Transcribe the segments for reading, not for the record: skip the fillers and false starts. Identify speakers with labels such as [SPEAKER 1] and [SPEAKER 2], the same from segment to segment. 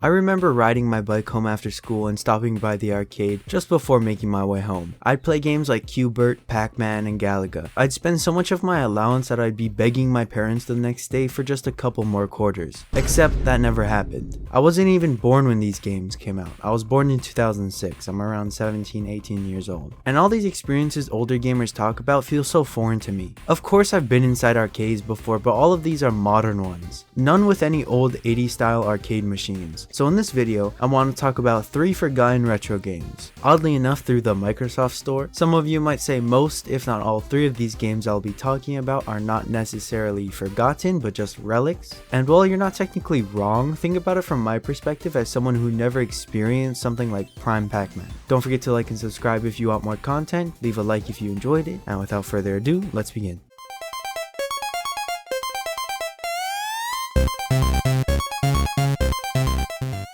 [SPEAKER 1] I remember riding my bike home after school and stopping by the arcade just before making my way home. I'd play games like QBert, PacMan, and Galaga. I'd spend so much of my allowance that I'd be begging my parents the next day for just a couple more quarters. Except that never happened. I wasn't even born when these games came out. I was born in 2006. I'm around 17, 18 years old. And all these experiences older gamers talk about feel so foreign to me. Of course I've been inside arcades before, but all of these are modern ones. None with any old 80s style arcade machines. So in this video, I want to talk about 3 forgotten retro games. Oddly enough, through the Microsoft Store, some of you might say most, if not all 3 of these games I'll be talking about are not necessarily forgotten, but just relics. And while you're not technically wrong, think about it from my perspective as someone who never experienced something like Prime PacMan. Don't forget to like and subscribe if you want more content, leave a like if you enjoyed it, and without further ado, let's begin.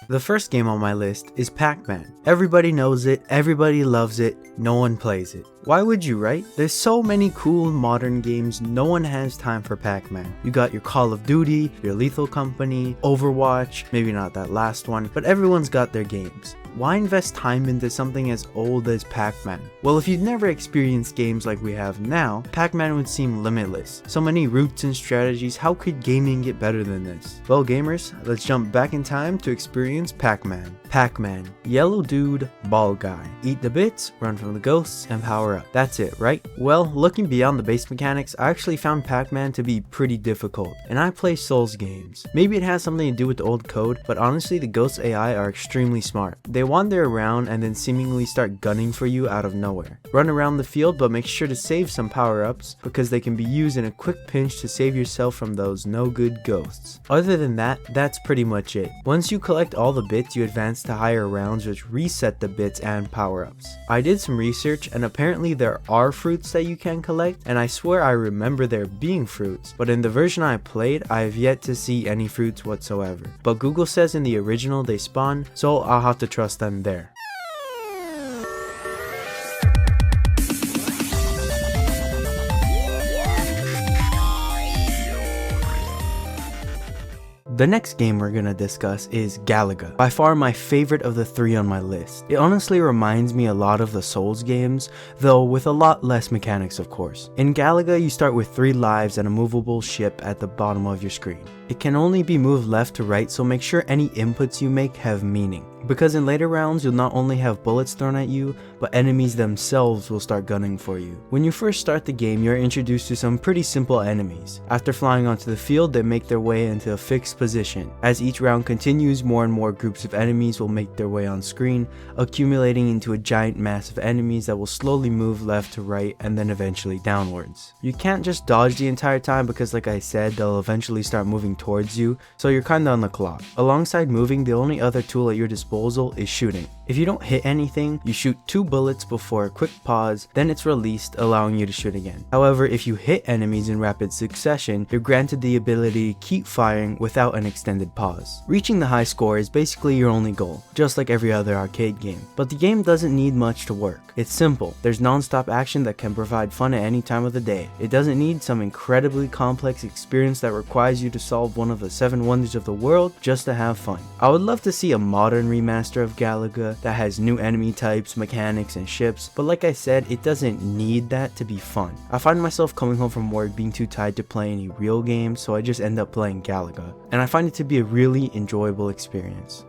[SPEAKER 1] The first game on my list is PacMan. Everybody knows it, everybody loves it, no one plays it. Why would you, right? There's so many cool modern games, no one has time for PacMan. You got your Call of Duty, your Lethal Company, Overwatch, maybe not that last one, but everyone's got their games. Why invest time into something as old as PacMan? Well, if you'd never experienced games like we have now, PacMan would seem limitless. So many routes and strategies, how could gaming get better than this? Well gamers, let's jump back in time to experience PacMan. PacMan, yellow dude, ball guy. Eat the bits, run from the ghosts, and power up. That's it, right? Well, looking beyond the base mechanics, I actually found PacMan to be pretty difficult, and I play Souls games. Maybe it has something to do with the old code, but honestly the ghosts AI are extremely smart. They wander around and then seemingly start gunning for you out of nowhere. Run around the field, but make sure to save some power-ups because they can be used in a quick pinch to save yourself from those no good ghosts. Other than that, that's pretty much it. Once you collect all the bits, you advance to higher rounds which reset the bits and power-ups. I did some research and apparently there are fruits that you can collect, and I swear I remember there being fruits, but in the version I played, I have yet to see any fruits whatsoever. But Google says in the original they spawn, so I'll have to trust them there. The next game we're gonna discuss is Galaga, by far my favorite of the 3 on my list. It honestly reminds me a lot of the Souls games, though with a lot less mechanics of course. In Galaga you start with 3 lives and a movable ship at the bottom of your screen. It can only be moved left to right, so make sure any inputs you make have meaning. Because in later rounds you'll not only have bullets thrown at you, but enemies themselves will start gunning for you. When you first start the game, you're introduced to some pretty simple enemies. After flying onto the field, they make their way into a fixed position. As each round continues, more and more groups of enemies will make their way on screen, accumulating into a giant mass of enemies that will slowly move left to right and then eventually downwards. You can't just dodge the entire time because like I said, they'll eventually start moving towards you, so you're kinda on the clock. Alongside moving, the only other tool at your disposal is shooting. If you don't hit anything, you shoot 2 bullets before a quick pause, then it's released, allowing you to shoot again. However, if you hit enemies in rapid succession, you're granted the ability to keep firing without an extended pause. Reaching the high score is basically your only goal, just like every other arcade game. But the game doesn't need much to work. It's simple. There's non-stop action that can provide fun at any time of the day. It doesn't need some incredibly complex experience that requires you to solve one of the 7 wonders of the world just to have fun. I would love to see a modern remaster of Galaga that has new enemy types, mechanics, and ships, but like I said, it doesn't need that to be fun. I find myself coming home from work being too tired to play any real games, so I just end up playing Galaga, and I find it to be a really enjoyable experience.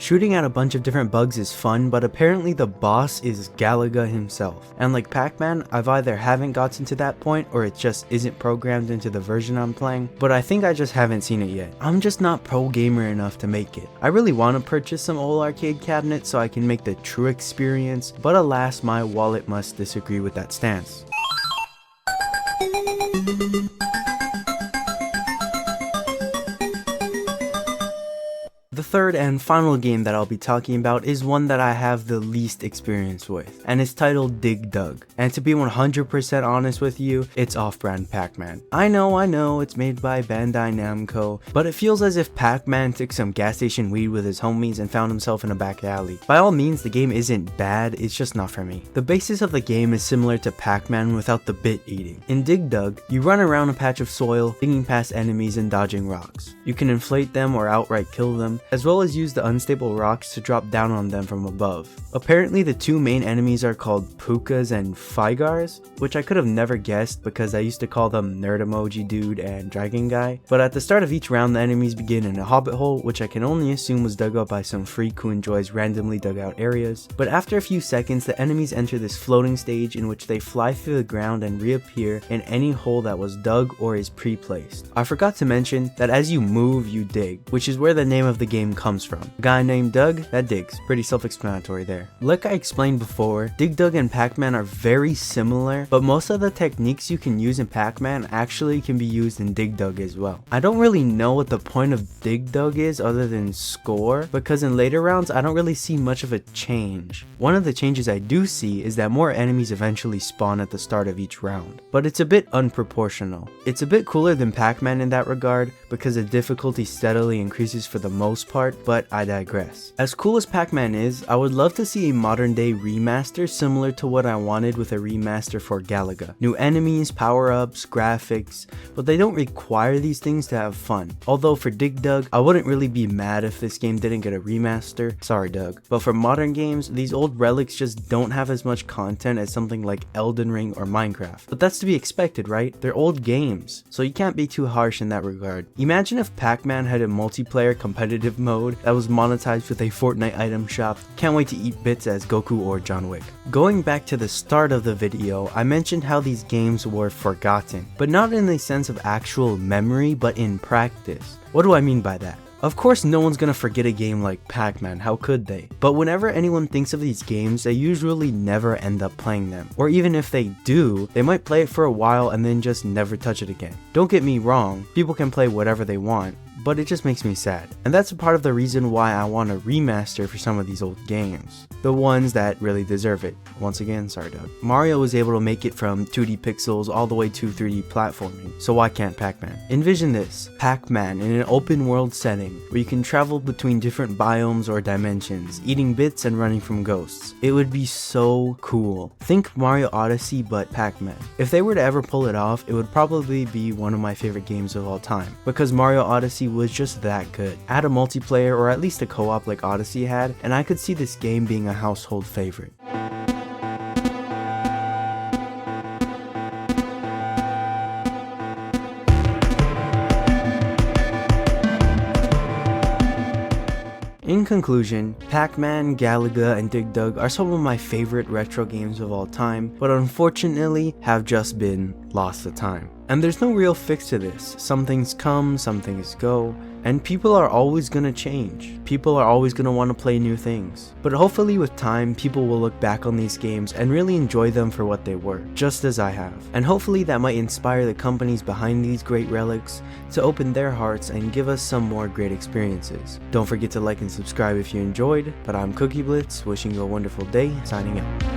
[SPEAKER 1] Shooting at a bunch of different bugs is fun, but apparently the boss is Galaga himself. And like PacMan, I've either haven't gotten to that point or it just isn't programmed into the version I'm playing, but I think I just haven't seen it yet. I'm just not pro gamer enough to make it. I really want to purchase some old arcade cabinets so I can make the true experience, but alas, my wallet must disagree with that stance. The third and final game that I'll be talking about is one that I have the least experience with, and it's titled Dig Dug. And to be 100% honest with you, it's off-brand PacMan. I know, it's made by Bandai Namco, but it feels as if PacMan took some gas station weed with his homies and found himself in a back alley. By all means, the game isn't bad, it's just not for me. The basis of the game is similar to PacMan without the bit eating. In Dig Dug, you run around a patch of soil, digging past enemies and dodging rocks. You can inflate them or outright kill them, as well as use the unstable rocks to drop down on them from above. Apparently, the two main enemies are called Pukas and Figars, which I could have never guessed because I used to call them Nerd Emoji Dude and Dragon Guy. But at the start of each round, the enemies begin in a hobbit hole, which I can only assume was dug up by some freak who enjoys randomly dug out areas. But after a few seconds, the enemies enter this floating stage in which they fly through the ground and reappear in any hole that was dug or is pre-placed. I forgot to mention that as you move, you dig, which is where the name of the game comes from. A guy named Doug that digs. Pretty self-explanatory there. Like I explained before, Dig Dug and PacMan are very similar, but most of the techniques you can use in PacMan actually can be used in Dig Dug as well. I don't really know what the point of Dig Dug is other than score, because in later rounds I don't really see much of a change. One of the changes I do see is that more enemies eventually spawn at the start of each round, but it's a bit unproportional. It's a bit cooler than PacMan in that regard because the difficulty steadily increases for the most part, but I digress. As cool as PacMan is, I would love to see a modern day remaster similar to what I wanted with a remaster for Galaga. New enemies, power-ups, graphics, but they don't require these things to have fun. Although for Dig Dug, I wouldn't really be mad if this game didn't get a remaster, sorry Doug. But for modern games, these old relics just don't have as much content as something like Elden Ring or Minecraft. But that's to be expected, right? They're old games, so you can't be too harsh in that regard. Imagine if PacMan had a multiplayer competitive mode that was monetized with a Fortnite item shop. Can't wait to eat bits as Goku or John Wick. Going back to the start of the video, I mentioned how these games were forgotten, but not in the sense of actual memory, but in practice. What do I mean by that? Of course, no one's gonna forget a game like PacMan, how could they? But whenever anyone thinks of these games, they usually never end up playing them. Or even if they do, they might play it for a while and then just never touch it again. Don't get me wrong, people can play whatever they want, but it just makes me sad. And that's a part of the reason why I want a remaster for some of these old games. The ones that really deserve it. Once again, sorry Doug. Mario was able to make it from 2D pixels all the way to 3D platforming, so why can't PacMan? Envision this, PacMan in an open world setting, where you can travel between different biomes or dimensions, eating bits and running from ghosts. It would be so cool. Think Mario Odyssey but PacMan. If they were to ever pull it off, it would probably be one of my favorite games of all time, because Mario Odyssey was just that good. Add a multiplayer or at least a co-op like Odyssey had, and I could see this game being a household favorite. In conclusion, PacMan, Galaga, and Dig Dug are some of my favorite retro games of all time, but unfortunately have just been lost to time. And there's no real fix to this. Some things come, some things go, and people are always gonna change. People are always gonna want to play new things. But hopefully with time, people will look back on these games and really enjoy them for what they were, just as I have. And hopefully that might inspire the companies behind these great relics to open their hearts and give us some more great experiences. Don't forget to like and subscribe if you enjoyed, but I'm Cookie Blitz, wishing you a wonderful day, signing out.